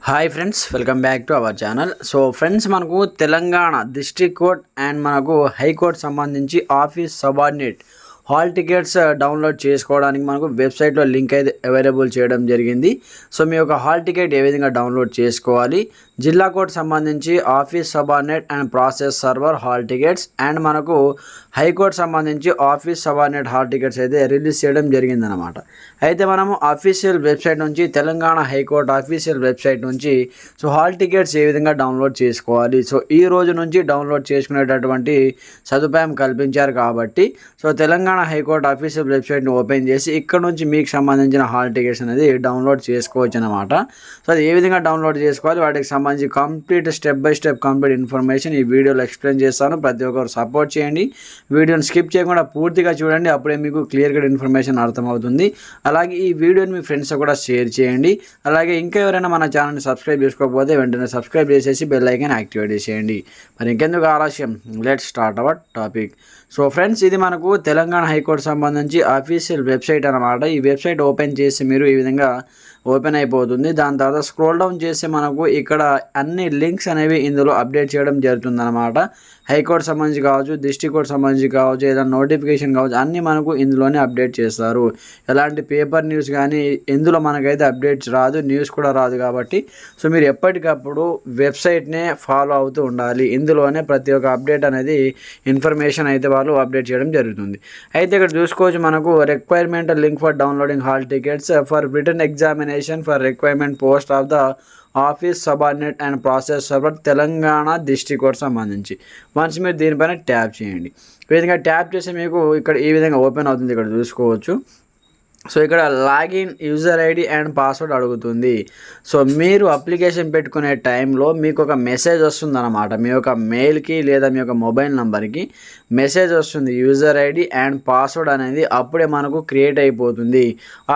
Hi friends, welcome back to our channel. So friends, మనకు Telangana district court and మనకు high court సంబంధించి office subordinate hall tickets download చేసుకోవడానికి మనకు వెబ్సైట్లో లింక్ అయితే అవైలబుల్ చేయడం జరిగింది. సో మీ యొక్క హాల్ టికెట్ ఏ విధంగా డౌన్లోడ్ చేసుకోవాలి, జిల్లా కోర్టు సంబంధించి office subordinate and process server hall tickets and మనకు హైకోర్టు సంబంధించి ఆఫీస్ సబార్డినేట్ హాల్ టికెట్స్ అయితే రిలీజ్ చేయడం జరిగిందనమాట. అయితే మనము అఫీషియల్ వెబ్సైట్ నుంచి, తెలంగాణ హైకోర్టు అఫీషియల్ వెబ్సైట్ నుంచి సో హాల్ టికెట్స్ ఏ విధంగా డౌన్లోడ్ చేసుకోవాలి, సో ఈ రోజు నుంచి డౌన్లోడ్ చేసుకునేటటువంటి సదుపాయం కల్పించారు. కాబట్టి సో తెలంగాణ హైకోర్టు అఫీషియల్ వెబ్సైట్ని ఓపెన్ చేసి ఇక్కడ నుంచి మీకు సంబంధించిన హాల్ టికెట్స్ అనేది డౌన్లోడ్ చేసుకోవచ్చు అనమాట. సో అది ఏ విధంగా డౌన్లోడ్ చేసుకోవాలి, వాటికి సంబంధించి complete step by step complete information ఈ వీడియోలో ఎక్స్ప్లెయిన్ చేస్తాను. ప్రతి ఒక్కరు సపోర్ట్ చేయండి, వీడియోని స్కిప్ చేయకుండా పూర్తిగా చూడండి, అప్పుడే మీకు క్లియర్గా ఇన్ఫర్మేషన్ అర్థమవుతుంది. అలాగే ఈ వీడియోని మీ ఫ్రెండ్స్ కూడా షేర్ చేయండి. అలాగే ఇంకా ఎవరైనా మన ఛానల్ని సబ్స్క్రైబ్ చేసుకోకపోతే వెంటనే సబ్స్క్రైబ్ చేసేసి బెల్ ఐకాన్ యాక్టివేట్ చేసేయండి. మరి ఇంకెందుకు ఆలస్యం, let's start our topic. So friends, ఇది మనకు తెలంగాణ హైకోర్టు సంబంధించి అఫీషియల్ వెబ్సైట్ అనమాట. ఈ వెబ్సైట్ ఓపెన్ చేసి మీరు ఈ విధంగా ఓపెన్ అయిపోతుంది. దాని తర్వాత స్క్రోల్ డౌన్ చేసి మనకు ఇక్కడ అన్ని లింక్స్ అనేవి ఇందులో అప్డేట్ చేయడం జరుగుతుందన్నమాట. హైకోర్టు సంబంధించి కావచ్చు, డిస్ట్రిక్ట్ కోర్టు సంబంధించి కావచ్చు, ఏదైనా నోటిఫికేషన్ కావచ్చు, అన్నీ మనకు ఇందులోనే అప్డేట్ చేస్తారు. ఎలాంటి పేపర్ న్యూస్ కానీ ఇందులో మనకైతే అప్డేట్స్ రాదు, న్యూస్ కూడా రాదు. కాబట్టి సో మీరు ఎప్పటికప్పుడు వెబ్సైట్నే ఫాలో అవుతూ ఉండాలి. ఇందులోనే ప్రతి ఒక్క అప్డేట్ అనేది ఇన్ఫర్మేషన్ అయితే వాళ్ళు అప్డేట్ చేయడం జరుగుతుంది. అయితే ఇక్కడ చూసుకోవచ్చు, మనకు requirement link for downloading hall tickets for written examination for requirement post of the office subordinate and process server Telangana district court సంబంధించి. వన్స్ మీరు దీనిపైన ట్యాప్ చేయండి. ఈ విధంగా ట్యాప్ చేసి మీకు ఇక్కడ ఈ విధంగా ఓపెన్ అవుతుంది. ఇక్కడ చూసుకోవచ్చు. సో ఇక్కడ login user ID and password అడుగుతుంది. సో మీరు అప్లికేషన్ పెట్టుకునే టైంలో మీకు ఒక మెసేజ్ వస్తుంది అన్నమాట. మీ యొక్క మెయిల్కి లేదా మీ యొక్క మొబైల్ నెంబర్కి మెసేజ్ వస్తుంది, యూజర్ ఐడి అండ్ పాస్వర్డ్ అనేది అప్పుడే మనకు క్రియేట్ అయిపోతుంది.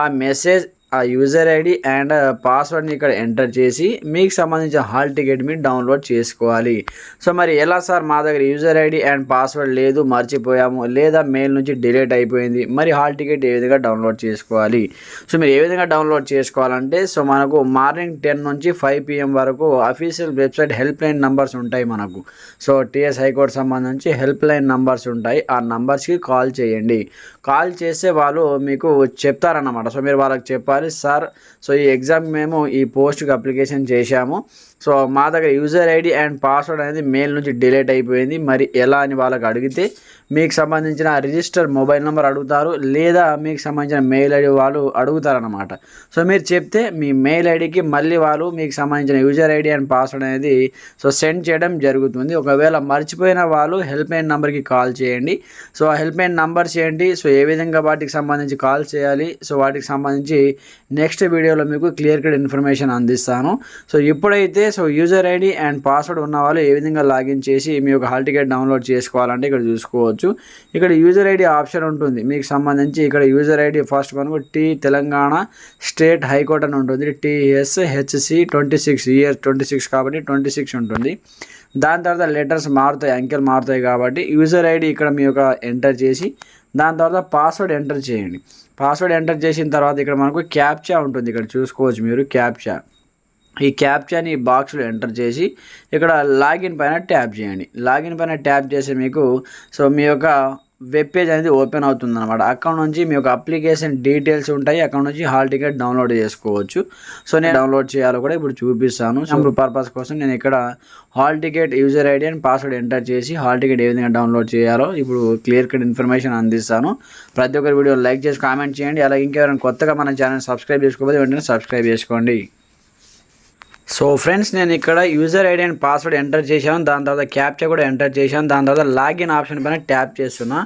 ఆ మెసేజ్, ఆ యూజర్ ఐడి అండ్ పాస్వర్డ్ని ఇక్కడ ఎంటర్ చేసి మీకు సంబంధించిన హాల్ టికెట్ మీరు డౌన్లోడ్ చేసుకోవాలి. సో మరి ఎలా సార్, మా దగ్గర యూజర్ ఐడి అండ్ పాస్వర్డ్ లేదు, మర్చిపోయాము, లేదా మెయిల్ నుంచి డిలీట్ అయిపోయింది, మరి హాల్ టికెట్ ఏ విధంగా డౌన్లోడ్ చేసుకోవాలి? సో మీరు ఏ విధంగా డౌన్లోడ్ చేసుకోవాలంటే, సో మనకు మార్నింగ్ 10 నుంచి 5 PM వరకు official website help line numbers ఉంటాయి మనకు. సో టీఎస్ హైకోర్టు సంబంధించి హెల్ప్ లైన్ నంబర్స్ ఉంటాయి. ఆ నంబర్స్కి కాల్ చేయండి. కాల్ చేస్తే వాళ్ళు మీకు చెప్తారన్నమాట. సో మీరు వాళ్ళకి చెప్పాలి, సార్ సో ఈ ఎగ్జామ్ మేము ఈ పోస్ట్కి అప్లికేషన్ చేశాము, సో మా దగ్గర యూజర్ ఐడి అండ్ పాస్వర్డ్ అనేది మెయిల్ నుంచి డిలీట్ అయిపోయింది, మరి ఎలా అని వాళ్ళకి అడిగితే మీకు సంబంధించిన రిజిస్టర్ మొబైల్ నెంబర్ అడుగుతారు, లేదా మీకు సంబంధించిన మెయిల్ ఐడి వాళ్ళు అడుగుతారన్నమాట. సో మీరు చెప్తే మీ మెయిల్ ఐడికి మళ్ళీ వాళ్ళు మీకు సంబంధించిన యూజర్ ఐడి అండ్ పాస్వర్డ్ అనేది సో సెండ్ చేయడం జరుగుతుంది. ఒకవేళ మర్చిపోయిన వాళ్ళు హెల్ప్ లైన్ నెంబర్కి కాల్ చేయండి. సో ఆ హెల్ప్ లైన్ నంబర్స్ ఏంటి, సో ఏ విధంగా వాటికి సంబంధించి కాల్ చేయాలి, సో వాటికి సంబంధించి నెక్స్ట్ వీడియోలో మీకు క్లియర్ కట్ ఇన్ఫర్మేషన్ అందిస్తాను. సో ఇప్పుడైతే so user ID and password ఉన్న వాళ్ళు ఏ విధంగా లాగిన్ చేసి మీ యొక్క హాల్ టికెట్ డౌన్లోడ్ చేసుకోవాలంటే ఇక్కడ చూసుకోవచ్చు. ఇక్కడ యూజర్ ఐడి ఆప్షన్ ఉంటుంది మీకు సంబంధించి. ఇక్కడ యూజర్ ఐడి ఫస్ట్ మనకు తెలంగాణ స్టేట్ హైకోర్టు అని ఉంటుంది. TSHC 26 ఇయర్ 26 కాబట్టి 26 ఉంటుంది. దాని తర్వాత లెటర్స్ మారుతాయి, అంకెలు మారుతాయి. కాబట్టి యూజర్ ఐడి ఇక్కడ మీ యొక్క ఎంటర్ చేసి దాని తర్వాత పాస్వర్డ్ ఎంటర్ చేయండి. పాస్వర్డ్ ఎంటర్ చేసిన తర్వాత ఇక్కడ మనకు క్యాప్చా ఉంటుంది. ఇక్కడ చూసుకోవచ్చు మీరు క్యాప్చా. ఈ క్యాప్చాని ఈ బాక్స్లో ఎంటర్ చేసి ఇక్కడ లాగిన్ పైన ట్యాప్ చేయండి. లాగిన్ పైన ట్యాప్ చేసి మీకు సో మీ యొక్క వెబ్ పేజ్ అనేది ఓపెన్ అవుతుంది అనమాట. అక్కడ నుంచి మీ యొక్క అప్లికేషన్ డీటెయిల్స్ ఉంటాయి, అక్కడ నుంచి హాల్ టికెట్ డౌన్లోడ్ చేసుకోవచ్చు. సో నేను డౌన్లోడ్ చేయాలో కూడా ఇప్పుడు చూపిస్తాను. సింపుల్ పర్పస్ కోసం నేను ఇక్కడ hall ticket user ID and password enter చేసి హాల్ టికెట్ ఏ విధంగా డౌన్లోడ్ చేయాలో ఇప్పుడు క్లియర్ కట్ ఇన్ఫర్మేషన్ అందిస్తాను. ప్రతి ఒక్కరి వీడియో లైక్ చేసి కామెంట్ చేయండి. అలాగే ఇంకెవరైనా కొత్తగా మన ఛానల్ సబ్స్క్రైబ్ చేసుకోకపోతే వెంటనే సబ్స్క్రైబ్ చేసుకోండి. సో ఫ్రెండ్స్, నేను ఇక్కడ user ID and password enter చేశాను, దాని తర్వాత క్యాప్చా కూడా ఎంటర్ చేశాను. దాని తర్వాత లాగిన్ ఆప్షన్ పైన ట్యాప్ చేస్తున్నా.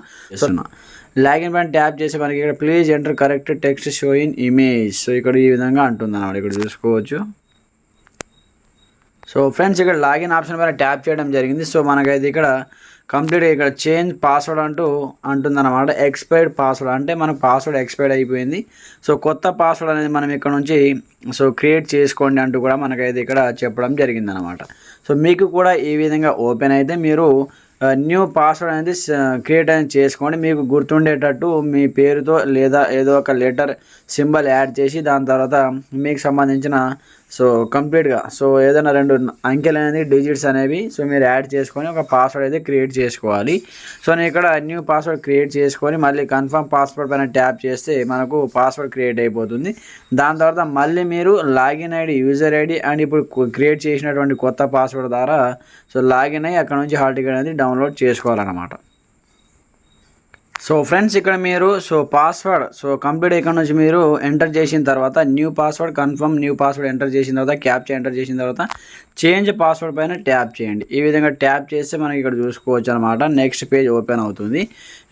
లాగిన్ పైన ట్యాప్ చేసి మనకి ఇక్కడ please enter correct text show in image. So ఇక్కడ ఈ విధంగా అంటుంది అన్నమాట. ఇక్కడ చూసుకోవచ్చు. సో ఫ్రెండ్స్, ఇక్కడ లాగిన్ ఆప్షన్ పైన ట్యాప్ చేయడం జరిగింది. సో మనకైతే ఇక్కడ కంప్లీట్గా ఇక్కడ చేంజ్ పాస్వర్డ్ అంటుందన్నమాట. ఎక్స్పైర్డ్ పాస్వర్డ్ అంటే మనకు పాస్వర్డ్ ఎక్స్పైర్డ్ అయిపోయింది. సో కొత్త పాస్వర్డ్ అనేది మనం ఇక్కడ నుంచి సో క్రియేట్ చేసుకోండి అంటూ కూడా మనకైతే ఇక్కడ చెప్పడం జరిగిందనమాట. సో మీకు కూడా ఈ విధంగా ఓపెన్ అయితే మీరు న్యూ పాస్వర్డ్ అనేది క్రియేట్ అనేది చేసుకోండి. మీకు గుర్తుండేటట్టు మీ పేరుతో లేదా ఏదో ఒక లెటర్ సింబల్ యాడ్ చేసి దాని తర్వాత మీకు సంబంధించిన సో కంప్లీట్గా సో ఏదైనా 2 అంకెలు అనేది డిజిట్స్ అనేవి సో మీరు యాడ్ చేసుకొని ఒక పాస్వర్డ్ అయితే క్రియేట్ చేసుకోవాలి. సో నేను ఇక్కడ న్యూ పాస్వర్డ్ క్రియేట్ చేసుకొని మళ్ళీ కన్ఫర్మ్ పాస్వర్డ్ పైన ట్యాప్ చేస్తే మనకు పాస్వర్డ్ క్రియేట్ అయిపోతుంది. దాని తర్వాత మళ్ళీ మీరు login ID, user ID and ఇప్పుడు క్రియేట్ చేసినటువంటి కొత్త పాస్వర్డ్ ద్వారా సో లాగిన్ అయ్యి అక్కడ నుంచి హాల్ టికెట్ అనేది డౌన్లోడ్ చేసుకోవాలన్నమాట. సో ఫ్రెండ్స్ ఇక్కడ మీరు సో పాస్వర్డ్ సో కంప్లీట్ ఇక్కడ నుంచి మీరు ఎంటర్ చేసిన తర్వాత new password confirm new password enter చేసిన తర్వాత క్యాప్చా ఎంటర్ చేసిన తర్వాత చేంజ్ పాస్వర్డ్ పైన ట్యాప్ చేయండి. ఈ విధంగా ట్యాప్ చేస్తే మనకి ఇక్కడ చూసుకోవచ్చు అనమాట. నెక్స్ట్ పేజ్ ఓపెన్ అవుతుంది.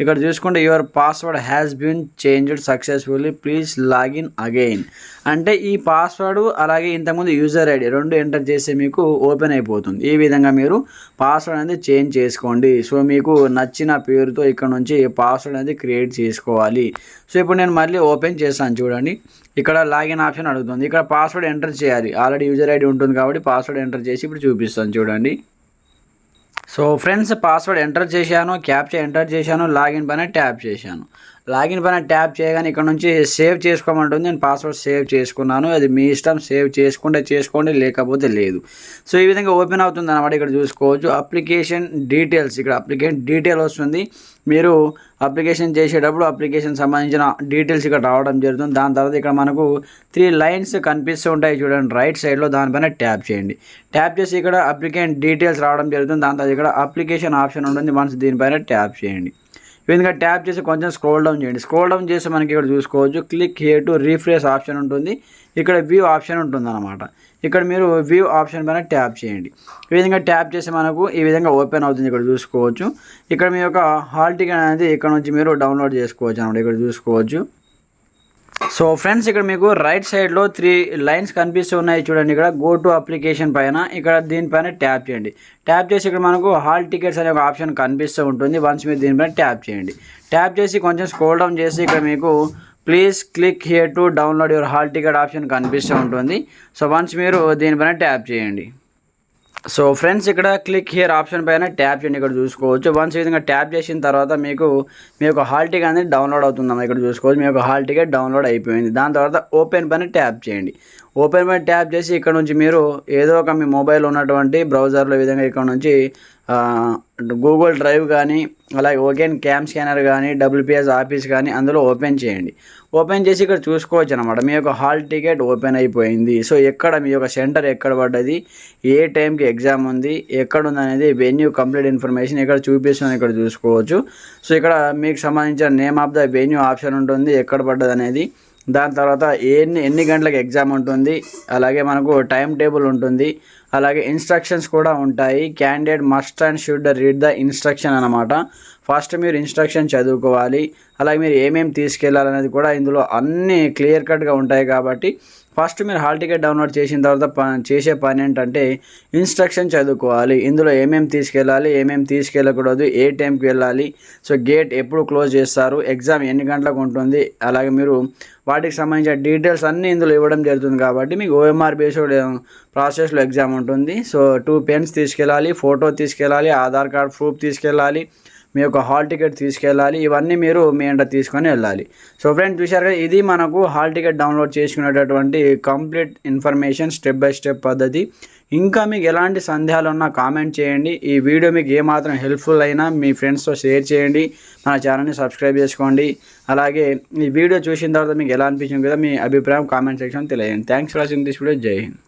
ఇక్కడ చూసుకుంటే your password has been changed successfully please login again అంటే ఈ పాస్వర్డ్ అలాగే ఇంతకుముందు యూజర్ ఐడి 2 ఎంటర్ చేస్తే మీకు ఓపెన్ అయిపోతుంది. ఈ విధంగా మీరు పాస్వర్డ్ అనేది చేంజ్ చేసుకోండి. సో మీకు నచ్చిన పేరుతో ఇక్కడ నుంచి పాస్వర్డ్ అనేది క్రియేట్ చేసుకోవాలి. సో ఇప్పుడు నేను మళ్ళీ ఓపెన్ చేస్తాను చూడండి. ఇక్కడ లాగిన్ ఆప్షన్ అడుగుతుంది. ఇక్కడ పాస్వర్డ్ ఎంటర్ చేయాలి. ఆల్రెడీ యూజర్ ఐడి ఉంటుంది కాబట్టి పాస్వర్డ్ ఎంటర్ చేసి ఇప్పుడు చూపిస్తాను చూడండి. సో ఫ్రెండ్స్ పాస్వర్డ్ ఎంటర్ చేశాను, క్యాప్చా ఎంటర్ చేశాను, లాగిన్ పైన ట్యాప్ చేశాను. లాగిన్ పైన ట్యాప్ చేయగానే ఇక్కడ నుంచి సేవ్ చేసుకోమంటుంది. నేను పాస్వర్డ్ సేవ్ చేసుకున్నాను. అది మీ ఇష్టం, సేవ్ చేసుకుంటే చేసుకోండి లేకపోతే లేదు. సో ఈ విధంగా ఓపెన్ అవుతుంది అన్నమాట. ఇక్కడ చూసుకోవచ్చు అప్లికేషన్ డీటెయిల్స్, ఇక్కడ అప్లికేషన్ డీటెయిల్ వస్తుంది. మీరు అప్లికేషన్ చేసేటప్పుడు అప్లికేషన్ సంబంధించిన డీటెయిల్స్ ఇక్కడ రావడం జరుగుతుంది. దాని తర్వాత ఇక్కడ మనకు 3 లైన్స్ కనిపిస్తూ ఉంటాయి చూడండి రైట్ సైడ్లో, దానిపైన ట్యాప్ చేయండి. ట్యాప్ చేసి ఇక్కడ అప్లికేషన్ డీటెయిల్స్ రావడం జరుగుతుంది. దాని తర్వాత ఇక్కడ అప్లికేషన్ ఆప్షన్ ఉంటుంది. వన్స్ దీనిపైన ట్యాప్ చేయండి. ఈ విధంగా ట్యాప్ చేసి కొంచెం స్క్రోల్ డౌన్ చేయండి. స్క్రోల్ డౌన్ చేసి మనకి ఇక్కడ చూసుకోవచ్చు click here to refresh option ఉంటుంది. ఇక్కడ వ్యూ ఆప్షన్ ఉంటుంది అన్నమాట. ఇక్కడ మీరు వ్యూ ఆప్షన్ పైన ట్యాప్ చేయండి. ఈ విధంగా ట్యాప్ చేసి మనకు ఈ విధంగా ఓపెన్ అవుతుంది. ఇక్కడ చూసుకోవచ్చు ఇక్కడ మీ యొక్క హాల్ టికెట్ అనేది ఇక్కడ నుంచి మీరు డౌన్లోడ్ చేసుకోవచ్చు అన్నమాట. ఇక్కడ చూసుకోవచ్చు. సో ఫ్రెండ్స్ ఇక్కడ మీకు రైట్ సైడ్లో 3 లైన్స్ కనిపిస్తూ ఉన్నాయి చూడండి. ఇక్కడ గో టు అప్లికేషన్ పైన ఇక్కడ దీనిపైన ట్యాప్ చేయండి. ట్యాప్ చేసి ఇక్కడ మనకు హాల్ టికెట్స్ అనే ఒక ఆప్షన్ కనిపిస్తూ ఉంటుంది. వన్స్ మీరు దీనిపైన ట్యాప్ చేయండి. ట్యాప్ చేసి కొంచెం స్క్రోల్ డౌన్ చేసి ఇక్కడ మీకు please click here to download your hall ticket option కనిపిస్తూ ఉంటుంది. సో వన్స్ మీరు దీనిపైన ట్యాప్ చేయండి. సో ఫ్రెండ్స్ ఇక్కడ క్లిక్ హియర్ ఆప్షన్ పైన ట్యాప్ చేయండి. ఇక్కడ చూసుకోవచ్చు వన్స్ ఈ విధంగా ట్యాప్ చేసిన తర్వాత మీకు మీ యొక్క హాల్ టికెట్ అనేది డౌన్లోడ్ అవుతుందమ్మా. ఇక్కడ చూసుకోవచ్చు మీ యొక్క హాల్ టికెట్ డౌన్లోడ్ అయిపోయింది. దాని తర్వాత ఓపెన్ పైన ట్యాప్ చేయండి. ఓపెన్ పైన ట్యాప్ చేసి ఇక్కడ నుంచి మీరు ఏదో ఒక మీ మొబైల్ ఉన్నటువంటి బ్రౌజర్లో ఈ విధంగా ఇక్కడ నుంచి గూగుల్ డ్రైవ్ కానీ అలాగే ఓకెన్ క్యామ్ స్కానర్ కానీ WPS ఆఫీస్ కానీ అందులో ఓపెన్ చేయండి. ఓపెన్ చేసి ఇక్కడ చూసుకోవచ్చు అనమాట మీ యొక్క హాల్ టికెట్ ఓపెన్ అయిపోయింది. సో ఎక్కడ మీ యొక్క సెంటర్ ఎక్కడ పడ్డది, ఏ టైంకి ఎగ్జామ్ ఉంది, ఎక్కడ ఉంది అనేది వెన్యూ కంప్లీట్ ఇన్ఫర్మేషన్ ఇక్కడ చూపిస్తుంది. ఇక్కడ చూసుకోవచ్చు. సో ఇక్కడ మీకు సంబంధించిన name of the venue option ఉంటుంది, ఎక్కడ పడ్డది అనేది. దాని తర్వాత ఎన్ని గంటలకు ఎగ్జామ్ ఉంటుంది, అలాగే మనకు టైం టేబుల్ ఉంటుంది, అలాగే ఇన్స్ట్రక్షన్స్ కూడా ఉంటాయి. Candidate must and should read the instruction అనమాట. ఫస్ట్ మీరు ఇన్స్ట్రక్షన్ చదువుకోవాలి. అలాగే మీరు ఏమేమి తీసుకెళ్ళాలనేది కూడా ఇందులో అన్నీ క్లియర్ కట్గా ఉంటాయి. కాబట్టి ఫస్ట్ మీరు హాల్ టికెట్ డౌన్లోడ్ చేసిన తర్వాత చేసే పని ఏంటంటే ఇన్స్ట్రక్షన్ చదువుకోవాలి. ఇందులో ఏమేమి తీసుకెళ్ళాలి, ఏమేమి తీసుకెళ్ళకూడదు, ఏ టైంకి వెళ్ళాలి, సో గేట్ ఎప్పుడు క్లోజ్ చేస్తారు, ఎగ్జామ్ ఎన్ని గంటలకు ఉంటుంది, అలాగే మీరు వాటికి సంబంధించిన డీటెయిల్స్ అన్నీ ఇందులో ఇవ్వడం జరుగుతుంది. కాబట్టి మీకు OMR బేస్డ్ ప్రాసెస్లో ఎగ్జామ్ ఉంటుంది. సో 2 పెన్స్ తీసుకెళ్ళాలి, ఫోటో తీసుకెళ్ళాలి, ఆధార్ కార్డ్ ప్రూఫ్ తీసుకెళ్ళాలి, మీ యొక్క హాల్ టికెట్ తీసుకెళ్ళాలి. ఇవన్నీ మీరు మీ వెంట తీసుకొని వెళ్ళాలి. సో ఫ్రెండ్స్ చూశారు కదా, ఇది మనకు హాల్ టికెట్ డౌన్లోడ్ చేసుకునేటటువంటి complete information step by step పద్ధతి. ఇంకా మీకు ఎలాంటి సందేహాలు ఉన్నా కామెంట్ చేయండి. ఈ వీడియో మీకు ఏమాత్రం హెల్ప్ఫుల్ అయినా మీ ఫ్రెండ్స్తో షేర్ చేయండి. మన ఛానల్ని సబ్స్క్రైబ్ చేసుకోండి. అలాగే ఈ వీడియో చూసిన తర్వాత మీకు ఎలా అనిపించింది కదా మీ అభిప్రాయం కామెంట్ సెక్షన్ తెలియజేయండి. Thanks for watching this video. జై హింద్.